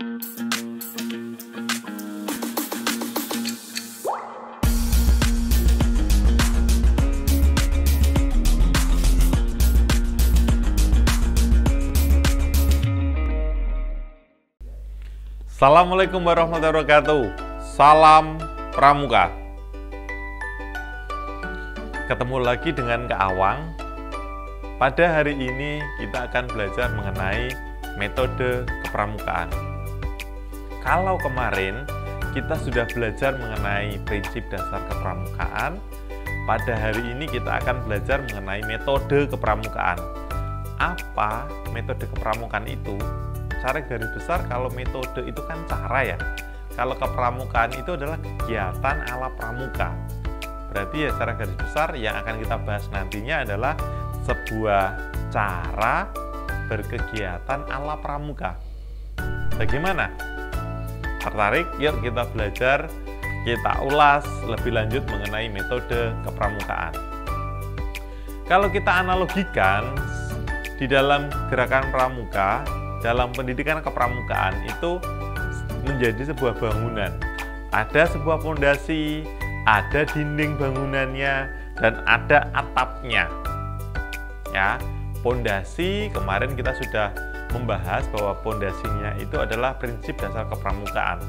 Assalamualaikum warahmatullahi wabarakatuh. Salam Pramuka. Ketemu lagi dengan Kak Awang. Pada hari ini kita akan belajar mengenai metode kepramukaan. Kalau kemarin kita sudah belajar mengenai prinsip dasar kepramukaan, pada hari ini kita akan belajar mengenai metode kepramukaan. Apa metode kepramukaan itu? Secara garis besar, kalau metode itu kan cara ya. Kalau kepramukaan itu adalah kegiatan ala pramuka. Berarti ya secara garis besar yang akan kita bahas nantinya adalah sebuah cara berkegiatan ala pramuka. Bagaimana? Tertarik? Yuk kita belajar, kita ulas lebih lanjut mengenai metode kepramukaan. Kalau kita analogikan di dalam gerakan pramuka, dalam pendidikan kepramukaan itu menjadi sebuah bangunan. Ada sebuah fondasi, ada dinding bangunannya, dan ada atapnya. Ya, fondasi kemarin kita sudah membahas bahwa fondasinya itu adalah prinsip dasar kepramukaan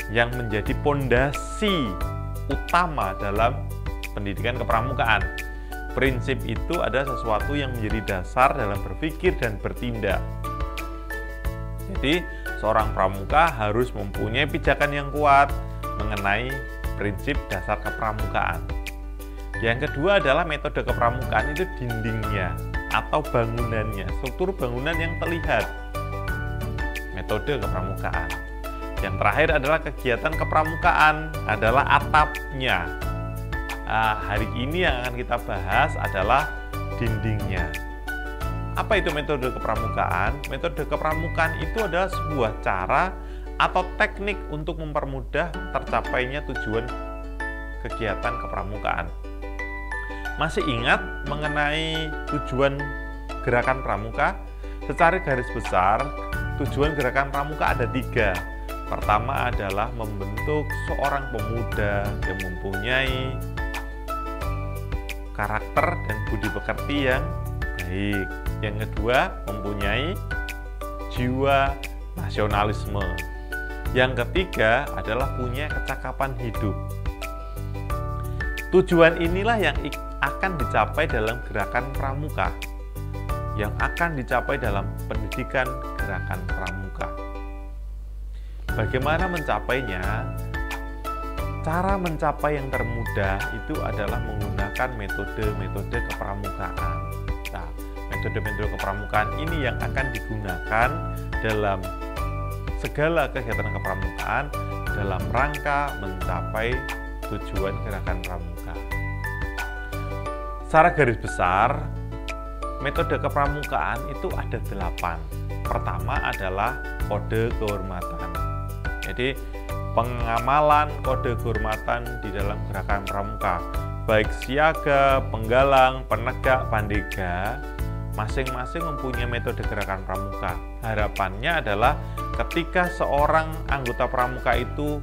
yang menjadi fondasi utama dalam pendidikan kepramukaan. Prinsip itu adalah sesuatu yang menjadi dasar dalam berpikir dan bertindak. Jadi, seorang pramuka harus mempunyai pijakan yang kuat mengenai prinsip dasar kepramukaan. Yang kedua adalah metode kepramukaan itu dindingnya atau bangunannya, struktur bangunan yang terlihat. Metode kepramukaan. Yang terakhir adalah kegiatan kepramukaan, adalah atapnya. Hari ini yang akan kita bahas adalah dindingnya. Apa itu metode kepramukaan? Metode kepramukaan itu adalah sebuah cara atau teknik untuk mempermudah tercapainya tujuan kegiatan kepramukaan. Masih ingat mengenai tujuan gerakan pramuka? Secara garis besar, tujuan gerakan pramuka ada 3. Pertama adalah membentuk seorang pemuda yang mempunyai karakter dan budi pekerti yang baik. Yang kedua, mempunyai jiwa nasionalisme. Yang ketiga adalah punya kecakapan hidup. Tujuan inilah yang akan dicapai dalam gerakan pramuka, yang akan dicapai dalam pendidikan gerakan pramuka. Bagaimana mencapainya? Cara mencapai yang termudah itu adalah menggunakan metode-metode kepramukaan. Nah, metode-metode kepramukaan ini yang akan digunakan dalam segala kegiatan kepramukaan dalam rangka mencapai tujuan gerakan pramuka. Secara garis besar, metode kepramukaan itu ada 8. Pertama adalah kode kehormatan. Jadi, pengamalan kode kehormatan di dalam gerakan pramuka, baik siaga, penggalang, penegak, pandega, masing-masing mempunyai metode gerakan pramuka. Harapannya adalah ketika seorang anggota pramuka itu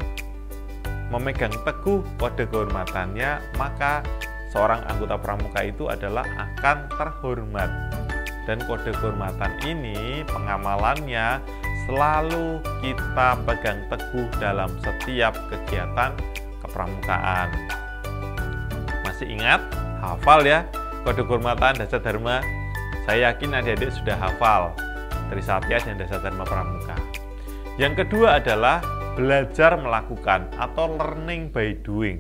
memegang teguh kode kehormatannya, maka seorang anggota pramuka itu adalah akan terhormat. Dan kode kehormatan ini, pengamalannya selalu kita pegang teguh dalam setiap kegiatan kepramukaan. Masih ingat? Hafal ya kode kehormatan dasar dharma. Saya yakin adik-adik sudah hafal Trisatya dan dasar dharma pramuka. Yang kedua adalah belajar melakukan atau learning by doing.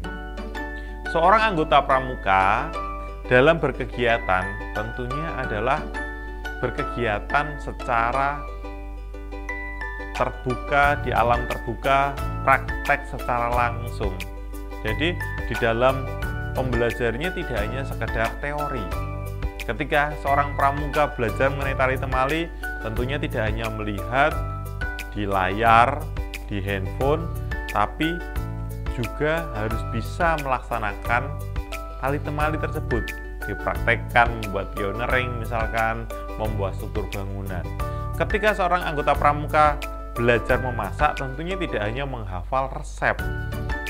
Seorang anggota pramuka dalam berkegiatan tentunya adalah berkegiatan secara terbuka, di alam terbuka, praktek secara langsung. Jadi di dalam pembelajarannya tidak hanya sekedar teori. Ketika seorang pramuka belajar mengenai tari temali, tentunya tidak hanya melihat di layar, di handphone, tapi juga harus bisa melaksanakan tali temali tersebut, dipraktekkan membuat pioneering, misalkan membuat struktur bangunan. Ketika seorang anggota pramuka belajar memasak tentunya tidak hanya menghafal resep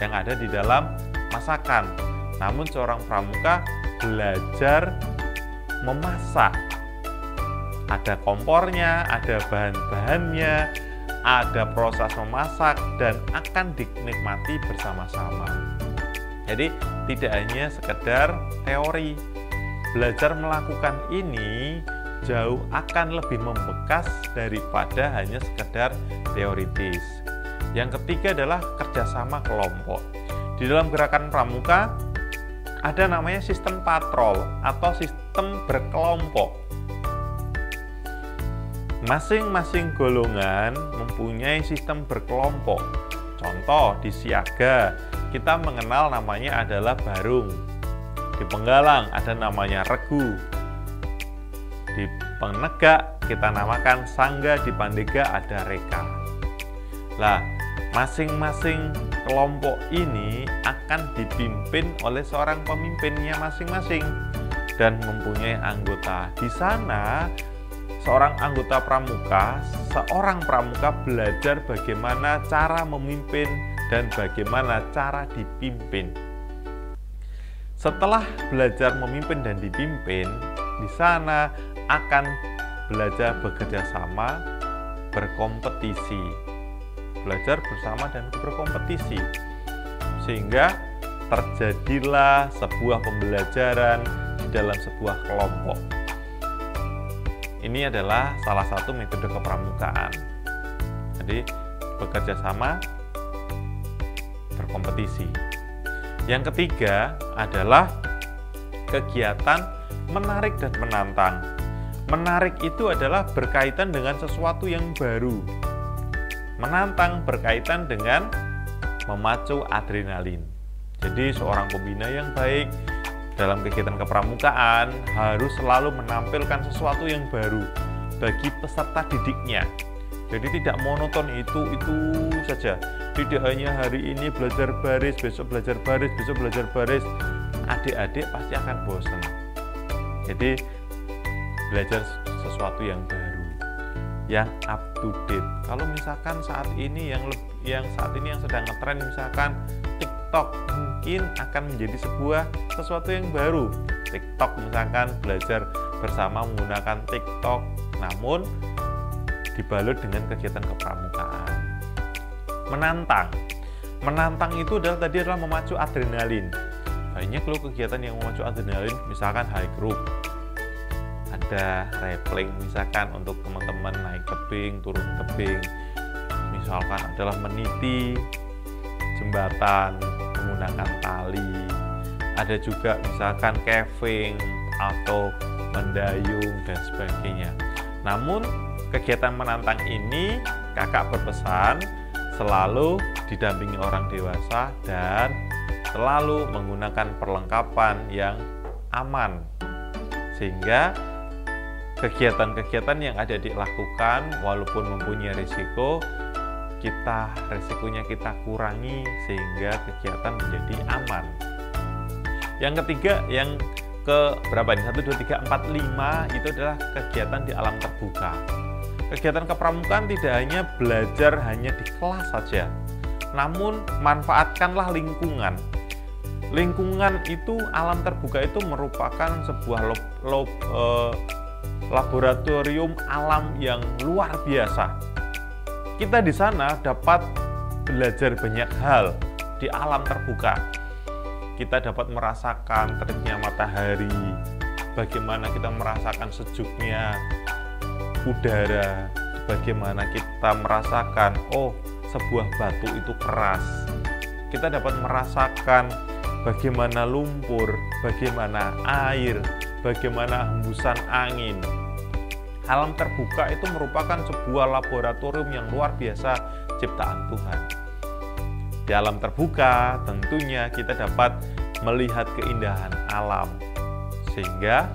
yang ada di dalam masakan, namun seorang pramuka belajar memasak. Ada kompornya, ada bahan-bahannya, ada proses memasak, dan akan dinikmati bersama-sama. Jadi tidak hanya sekedar teori. Belajar melakukan ini jauh akan lebih membekas daripada hanya sekedar teoritis. Yang ketiga adalah kerjasama kelompok. Di dalam gerakan pramuka ada namanya sistem patrol atau sistem berkelompok. Masing-masing golongan mempunyai sistem berkelompok. Contoh, di siaga kita mengenal namanya adalah barung. Di penggalang ada namanya regu. Di penegak kita namakan sangga, di pandega ada reka. Lah, masing-masing kelompok ini akan dipimpin oleh seorang pemimpinnya masing-masing dan mempunyai anggota. Di sana seorang pramuka belajar bagaimana cara memimpin dan bagaimana cara dipimpin. Setelah belajar memimpin dan dipimpin, di sana akan belajar bekerja sama, berkompetisi. Belajar bersama dan berkompetisi. Sehingga terjadilah sebuah pembelajaran di dalam sebuah kelompok. Ini adalah salah satu metode kepramukaan. Jadi bekerja sama, berkompetisi. Yang ketiga adalah kegiatan menarik dan menantang. Menarik itu adalah berkaitan dengan sesuatu yang baru. Menantang berkaitan dengan memacu adrenalin. Jadi seorang pembina yang baik dalam kegiatan kepramukaan harus selalu menampilkan sesuatu yang baru bagi peserta didiknya. Jadi tidak monoton itu saja. Tidak hanya hari ini belajar baris, besok belajar baris, besok belajar baris. Adik-adik pasti akan bosan. Jadi belajar sesuatu yang baru, yang up to date. Kalau misalkan saat ini yang sedang ngetren misalkan TikTok, mungkin akan menjadi sesuatu yang baru. TikTok misalkan belajar bersama menggunakan TikTok, namun dibalut dengan kegiatan kepramukaan. Menantang itu adalah memacu adrenalin. Banyak loh kegiatan yang memacu adrenalin, misalkan high group, ada rappelling misalkan untuk teman-teman naik tebing, turun tebing, misalkan adalah meniti jembatan menggunakan tali, ada juga misalkan caving atau mendayung dan sebagainya. Namun kegiatan menantang ini kakak berpesan selalu didampingi orang dewasa dan selalu menggunakan perlengkapan yang aman, sehingga kegiatan-kegiatan yang ada dilakukan walaupun mempunyai risikonya kita kurangi sehingga kegiatan menjadi aman. Yang ketiga, yang ke berapa ini? 1, 2, 3, 4, 5 itu adalah kegiatan di alam terbuka. Kegiatan kepramukaan tidak hanya belajar hanya di kelas saja, namun manfaatkanlah lingkungan. Lingkungan itu, alam terbuka itu merupakan sebuah laboratorium alam yang luar biasa. Kita di sana dapat belajar banyak hal di alam terbuka. Kita dapat merasakan teriknya matahari, bagaimana kita merasakan sejuknya udara, bagaimana kita merasakan sebuah batu itu keras. Kita dapat merasakan bagaimana lumpur, bagaimana air, bagaimana hembusan angin. Alam terbuka itu merupakan sebuah laboratorium yang luar biasa ciptaan Tuhan. Di alam terbuka tentunya kita dapat melihat keindahan alam, sehingga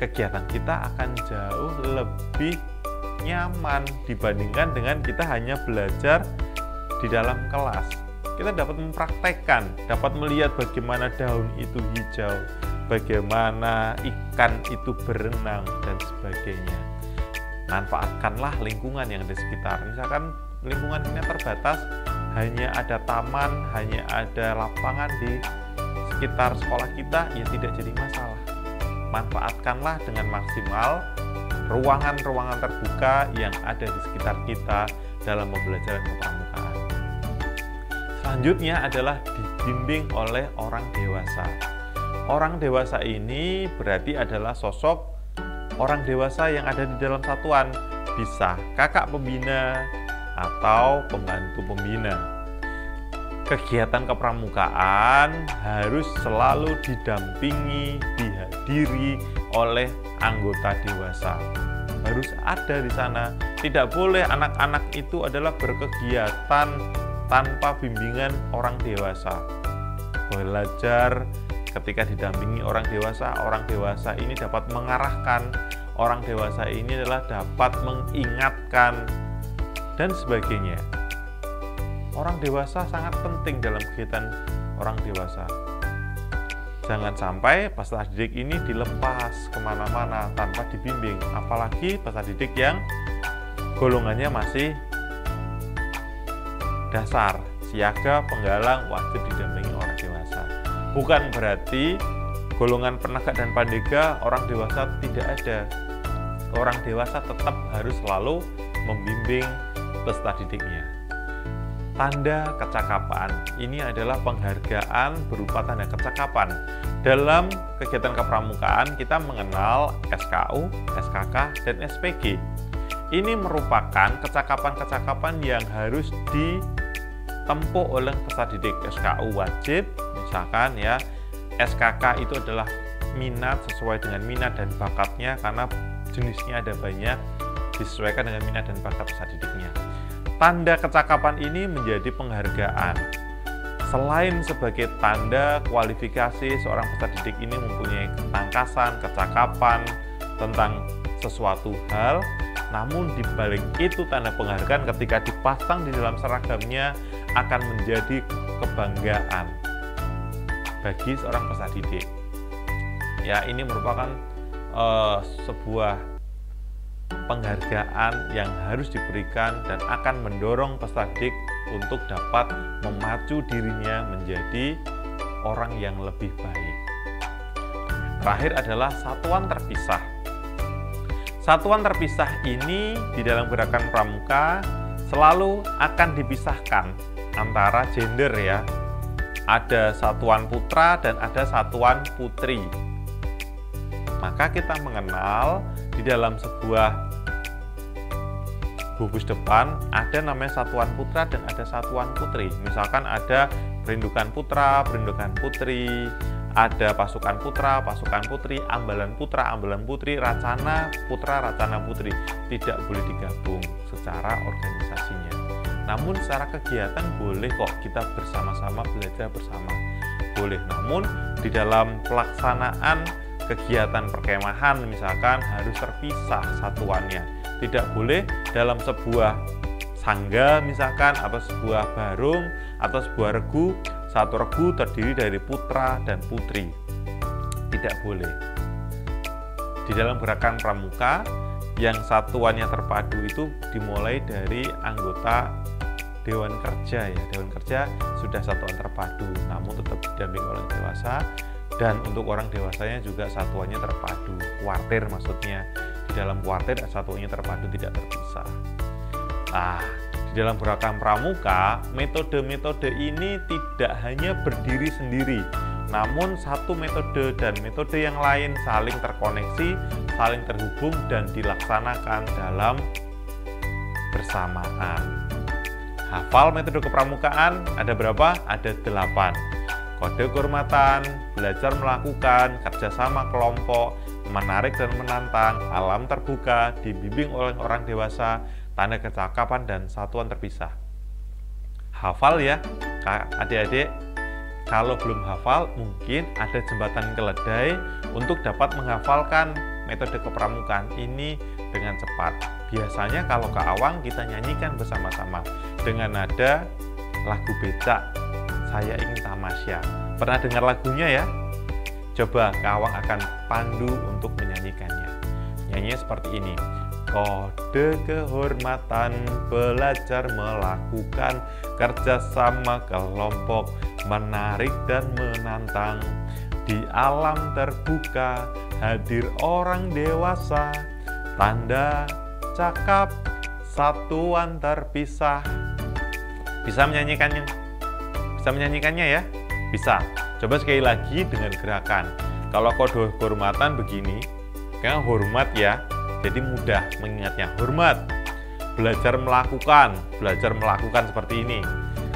kegiatan kita akan jauh lebih nyaman dibandingkan dengan kita hanya belajar di dalam kelas. Kita dapat mempraktekkan, dapat melihat bagaimana daun itu hijau, bagaimana ikan itu berenang, dan sebagainya. Manfaatkanlah lingkungan yang di sekitar. Misalkan lingkungan ini terbatas, hanya ada taman, hanya ada lapangan di sekitar sekolah kita, ya tidak jadi masalah. Manfaatkanlah dengan maksimal ruangan-ruangan terbuka yang ada di sekitar kita dalam pembelajaran kepramukaan. Selanjutnya adalah dibimbing oleh orang dewasa. Orang dewasa ini berarti adalah sosok orang dewasa yang ada di dalam satuan, bisa kakak pembina atau pembantu pembina. Kegiatan kepramukaan harus selalu didampingi, dihadiri oleh anggota dewasa. Harus ada di sana. Tidak boleh anak-anak itu adalah berkegiatan tanpa bimbingan orang dewasa. Belajar ketika didampingi orang dewasa ini dapat mengarahkan, orang dewasa ini adalah dapat mengingatkan, dan sebagainya. Orang dewasa sangat penting dalam kegiatan orang dewasa. Jangan sampai peserta didik ini dilepas kemana-mana tanpa dibimbing, apalagi peserta didik yang golongannya masih dasar, siaga, penggalang, wajib didampingi orang dewasa. Bukan berarti golongan penegak dan pandega orang dewasa tidak ada. Orang dewasa tetap harus selalu membimbing peserta didiknya. Tanda kecakapan ini adalah penghargaan berupa tanda kecakapan. Dalam kegiatan kepramukaan kita mengenal SKU, SKK, dan SPG. Ini merupakan kecakapan-kecakapan yang harus ditempuh oleh peserta didik. SKU wajib, misalkan ya, SKK itu adalah minat sesuai dengan minat dan bakatnya, karena jenisnya ada banyak, disesuaikan dengan minat dan bakat peserta didiknya. Tanda kecakapan ini menjadi penghargaan. Selain sebagai tanda kualifikasi seorang peserta didik ini mempunyai ketangkasan, kecakapan tentang sesuatu hal, namun dibalik itu tanda penghargaan ketika dipasang di dalam seragamnya akan menjadi kebanggaan bagi seorang peserta didik. Ya, ini merupakan sebuah penghargaan yang harus diberikan dan akan mendorong peserta didik untuk dapat memacu dirinya menjadi orang yang lebih baik. Terakhir adalah satuan terpisah. Satuan terpisah ini di dalam gerakan pramuka selalu akan dipisahkan antara gender ya. Ada satuan putra dan ada satuan putri. Maka kita mengenal di dalam sebuah gugus depan ada namanya satuan putra dan ada satuan putri. Misalkan ada perindukan putra, perindukan putri, ada pasukan putra, pasukan putri, ambalan putra, ambalan putri, racana putra, racana putri. Tidak boleh digabung secara organisasinya. Namun secara kegiatan boleh kok kita bersama-sama belajar bersama. Boleh, namun di dalam pelaksanaan kegiatan perkemahan misalkan harus terpisah satuannya. Tidak boleh dalam sebuah sangga misalkan atau sebuah barung atau sebuah regu, satu regu terdiri dari putra dan putri. Tidak boleh. Di dalam gerakan pramuka yang satuannya terpadu itu dimulai dari anggota Dewan Kerja ya. Dewan Kerja sudah satuan terpadu, namun tetap didampingi oleh dewasa. Dan untuk orang dewasanya juga satuannya terpadu, kuartir maksudnya. Di dalam kuartir satuannya terpadu, tidak terpisah. Nah, di dalam gerakan pramuka, metode-metode ini tidak hanya berdiri sendiri, namun satu metode dan metode yang lain saling terkoneksi, saling terhubung, dan dilaksanakan dalam bersamaan. Hafal metode kepramukaan ada berapa? Ada 8. Kode kehormatan, belajar melakukan, kerjasama kelompok, menarik dan menantang, alam terbuka, dibimbing oleh orang dewasa, tanda kecakapan, dan satuan terpisah. Hafal ya, adik-adik. Kalau belum hafal, mungkin ada jembatan keledai untuk dapat menghafalkan metode kepramukaan ini dengan cepat. Biasanya kalau ke awang kita nyanyikan bersama-sama dengan nada lagu becak, Saya Ingin Tamasya. Pernah dengar lagunya ya? Coba Kawang akan pandu untuk menyanyikannya. Nyanyinya seperti ini. kode kehormatan, belajar melakukan kerjasama kelompok, menarik dan menantang. Di alam terbuka, hadir orang dewasa, tanda cakap, satuan terpisah. Bisa menyanyikannya? Bisa menyanyikannya ya? Bisa. Coba sekali lagi dengan gerakan. Kalau kode kehormatan begini, kan hormat ya, jadi mudah mengingatnya. Hormat, belajar melakukan seperti ini.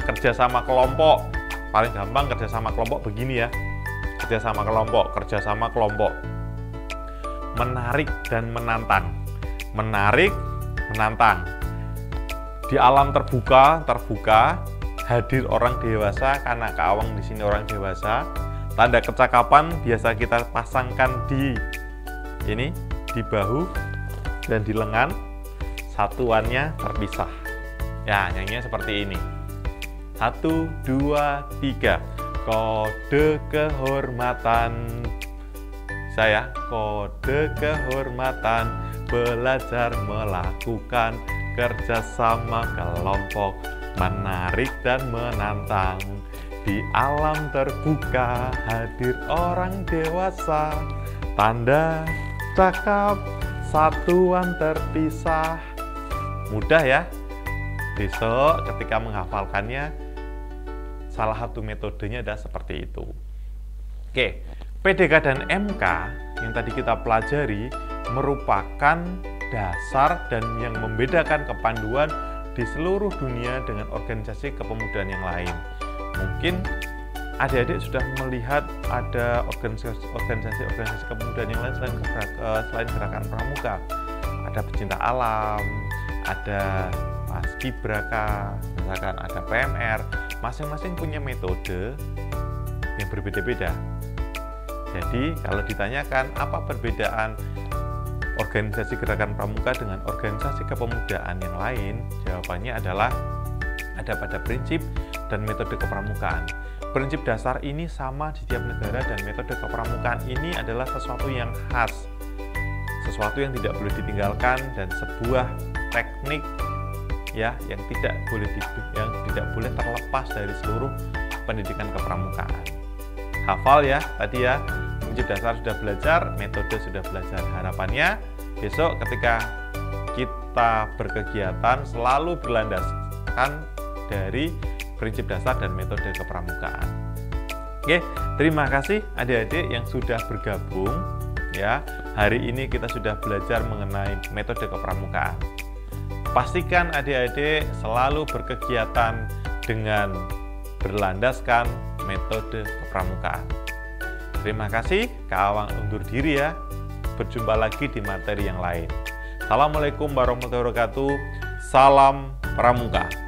Kerjasama kelompok, paling gampang kerjasama kelompok begini ya. Kerjasama kelompok. Menarik dan menantang. Menarik, menantang. Di alam terbuka, hadir orang dewasa, karena keawang di sini orang dewasa. Tanda kecakapan biasa kita pasangkan di ini, di bahu dan di lengan. Satuannya terpisah. Ya, nyanyinya seperti ini. 1, 2, 3. Kode kehormatan. Saya kode kehormatan, belajar melakukan kerjasama kelompok, menarik dan menantang. Di alam terbuka, hadir orang dewasa, tanda cakap, satuan terpisah. Mudah ya? Besok ketika menghafalkannya, salah satu metodenya adalah seperti itu. Oke, PDK dan MK yang tadi kita pelajari merupakan dasar dan yang membedakan kepanduan di seluruh dunia dengan organisasi kepemudaan yang lain. Mungkin adik-adik sudah melihat ada organisasi kepemudaan yang lain selain gerakan pramuka. Ada pecinta alam, ada paskibraka, misalkan ada PMR. Masing-masing punya metode yang berbeda-beda. Jadi kalau ditanyakan apa perbedaan organisasi gerakan pramuka dengan organisasi kepemudaan yang lain, jawabannya adalah ada pada prinsip dan metode kepramukaan. Prinsip dasar ini sama di setiap negara dan metode kepramukaan ini adalah sesuatu yang khas, sesuatu yang tidak boleh ditinggalkan dan sebuah teknik ya yang tidak boleh terlepas dari seluruh pendidikan kepramukaan. Hafal ya tadi ya, prinsip dasar sudah belajar, metode sudah belajar. Harapannya besok ketika kita berkegiatan selalu berlandaskan dari prinsip dasar dan metode kepramukaan. Oke, terima kasih adik-adik yang sudah bergabung ya. Hari ini kita sudah belajar mengenai metode kepramukaan. Pastikan adik-adik selalu berkegiatan dengan berlandaskan metode kepramukaan. Terima kasih, Kak Awang undur diri ya. Berjumpa lagi di materi yang lain. Assalamualaikum warahmatullahi wabarakatuh. Salam Pramuka.